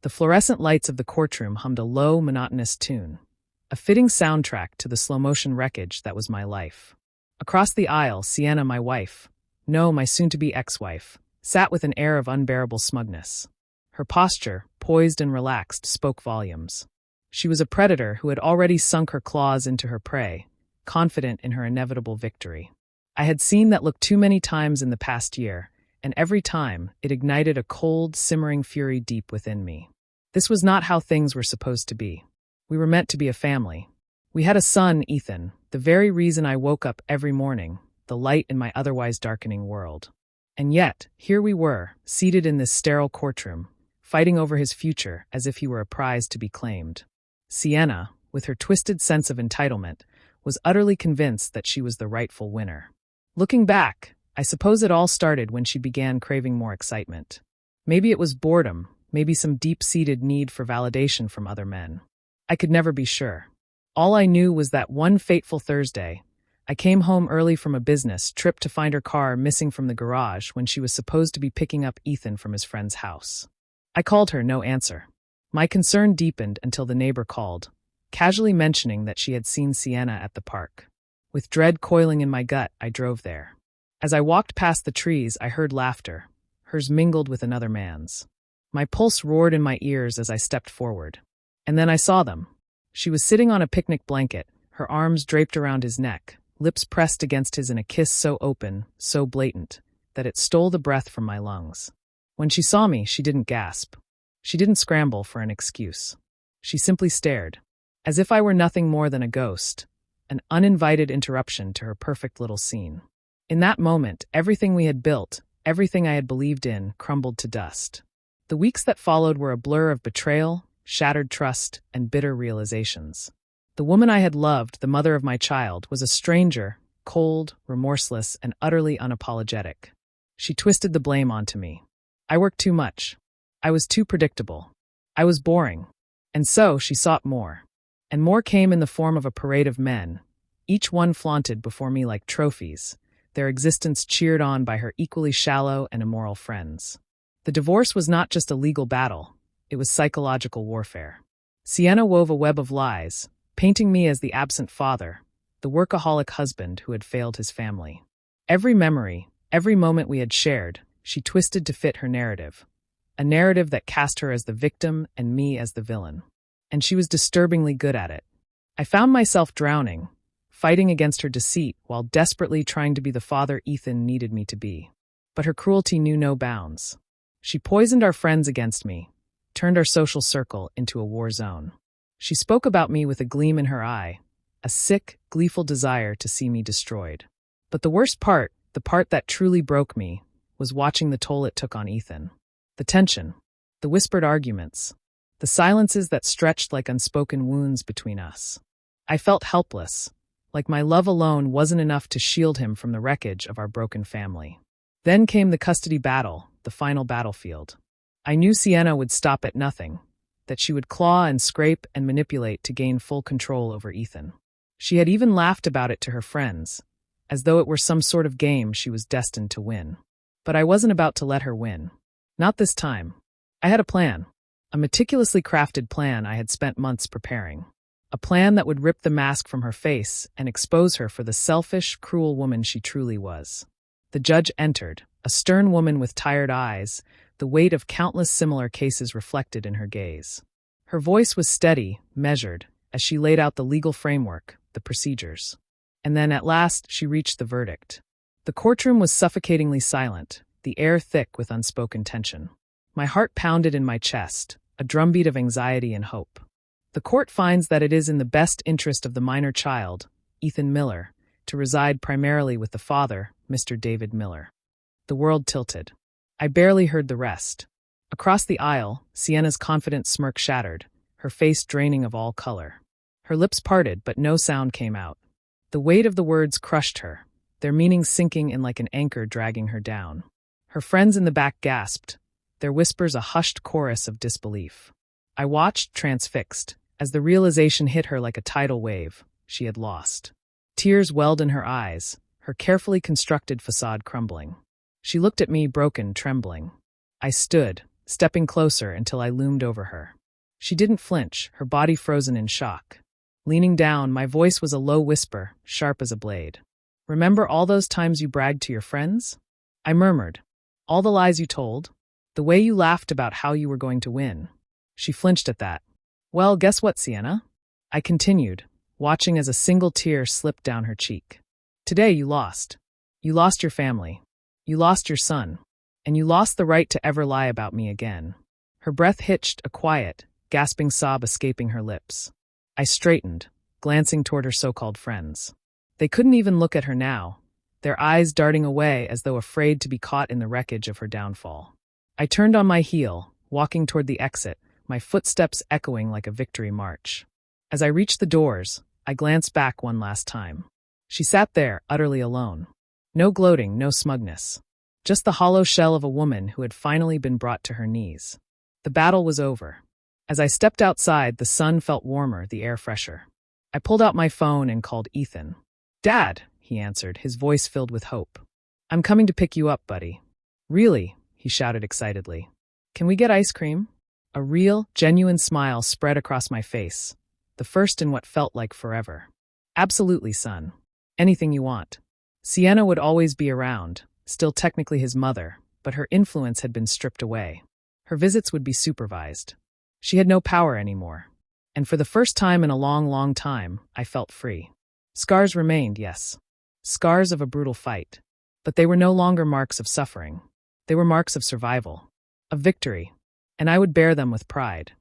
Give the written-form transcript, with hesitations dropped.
The fluorescent lights of the courtroom hummed a low, monotonous tune, a fitting soundtrack to the slow-motion wreckage that was my life. Across the aisle, Sienna, my wife, no, my soon-to-be ex-wife, sat with an air of unbearable smugness. Her posture, poised and relaxed, spoke volumes. She was a predator who had already sunk her claws into her prey, confident in her inevitable victory. I had seen that look too many times in the past year, and every time it ignited a cold, simmering fury deep within me. This was not how things were supposed to be. We were meant to be a family. We had a son, Ethan, the very reason I woke up every morning, the light in my otherwise darkening world. And yet, here we were, seated in this sterile courtroom, fighting over his future as if he were a prize to be claimed. Sienna, with her twisted sense of entitlement, was utterly convinced that she was the rightful winner. Looking back, I suppose it all started when she began craving more excitement. Maybe it was boredom, maybe some deep-seated need for validation from other men. I could never be sure. All I knew was that one fateful Thursday, I came home early from a business trip to find her car missing from the garage when she was supposed to be picking up Ethan from his friend's house. I called her, no answer. My concern deepened until the neighbor called, casually mentioning that she had seen Sienna at the park. With dread coiling in my gut, I drove there. As I walked past the trees, I heard laughter, hers mingled with another man's. My pulse roared in my ears as I stepped forward. And then I saw them. She was sitting on a picnic blanket, her arms draped around his neck, lips pressed against his in a kiss so open, so blatant, that it stole the breath from my lungs. When she saw me, she didn't gasp. She didn't scramble for an excuse. She simply stared, as if I were nothing more than a ghost, an uninvited interruption to her perfect little scene. In that moment, everything we had built, everything I had believed in, crumbled to dust. The weeks that followed were a blur of betrayal, shattered trust, and bitter realizations. The woman I had loved, the mother of my child, was a stranger, cold, remorseless, and utterly unapologetic. She twisted the blame onto me. I worked too much. I was too predictable. I was boring. And so she sought more. And more came in the form of a parade of men, each one flaunted before me like trophies, their existence cheered on by her equally shallow and immoral friends. The divorce was not just a legal battle, it was psychological warfare. Sienna wove a web of lies, painting me as the absent father, the workaholic husband who had failed his family. Every memory, every moment we had shared, she twisted to fit her narrative, a narrative that cast her as the victim and me as the villain. And she was disturbingly good at it. I found myself drowning, fighting against her deceit while desperately trying to be the father Ethan needed me to be. But her cruelty knew no bounds. She poisoned our friends against me, turned our social circle into a war zone. She spoke about me with a gleam in her eye, a sick, gleeful desire to see me destroyed. But the worst part, the part that truly broke me, was watching the toll it took on Ethan. The tension, the whispered arguments, the silences that stretched like unspoken wounds between us. I felt helpless, like my love alone wasn't enough to shield him from the wreckage of our broken family. Then came the custody battle, the final battlefield. I knew Sienna would stop at nothing, that she would claw and scrape and manipulate to gain full control over Ethan. She had even laughed about it to her friends, as though it were some sort of game she was destined to win. But I wasn't about to let her win. Not this time. I had a plan. A meticulously crafted plan I had spent months preparing. A plan that would rip the mask from her face and expose her for the selfish, cruel woman she truly was. The judge entered, a stern woman with tired eyes, the weight of countless similar cases reflected in her gaze. Her voice was steady, measured, as she laid out the legal framework, the procedures. And then, at last, she reached the verdict. The courtroom was suffocatingly silent, the air thick with unspoken tension. My heart pounded in my chest, a drumbeat of anxiety and hope. The court finds that it is in the best interest of the minor child, Ethan Miller, to reside primarily with the father, Mr. David Miller. The world tilted. I barely heard the rest. Across the aisle, Sienna's confident smirk shattered, her face draining of all color. Her lips parted, but no sound came out. The weight of the words crushed her, their meaning sinking in like an anchor dragging her down. Her friends in the back gasped, their whispers a hushed chorus of disbelief. I watched, transfixed, as the realization hit her like a tidal wave. She had lost. Tears welled in her eyes, her carefully constructed facade crumbling. She looked at me, broken, trembling. I stood, stepping closer until I loomed over her. She didn't flinch, her body frozen in shock. Leaning down, my voice was a low whisper, sharp as a blade. "Remember all those times you bragged to your friends?" I murmured. "All the lies you told? The way you laughed about how you were going to win?" She flinched at that. "Well, guess what, Sienna?" I continued, watching as a single tear slipped down her cheek. "Today you lost. You lost your family. You lost your son. And you lost the right to ever lie about me again." Her breath hitched, a quiet, gasping sob escaping her lips. I straightened, glancing toward her so-called friends. They couldn't even look at her now, their eyes darting away as though afraid to be caught in the wreckage of her downfall. I turned on my heel, walking toward the exit, my footsteps echoing like a victory march. As I reached the doors, I glanced back one last time. She sat there, utterly alone. No gloating, no smugness. Just the hollow shell of a woman who had finally been brought to her knees. The battle was over. As I stepped outside, the sun felt warmer, the air fresher. I pulled out my phone and called Ethan. "Dad," he answered, his voice filled with hope. "I'm coming to pick you up, buddy." "Really?" he shouted excitedly. "Can we get ice cream?" A real, genuine smile spread across my face, the first in what felt like forever. "Absolutely, son. Anything you want." Sienna would always be around, still technically his mother, but her influence had been stripped away. Her visits would be supervised. She had no power anymore. And for the first time in a long, long time, I felt free. Scars remained, yes. Scars of a brutal fight. But they were no longer marks of suffering. They were marks of survival. Of victory. And I would bear them with pride.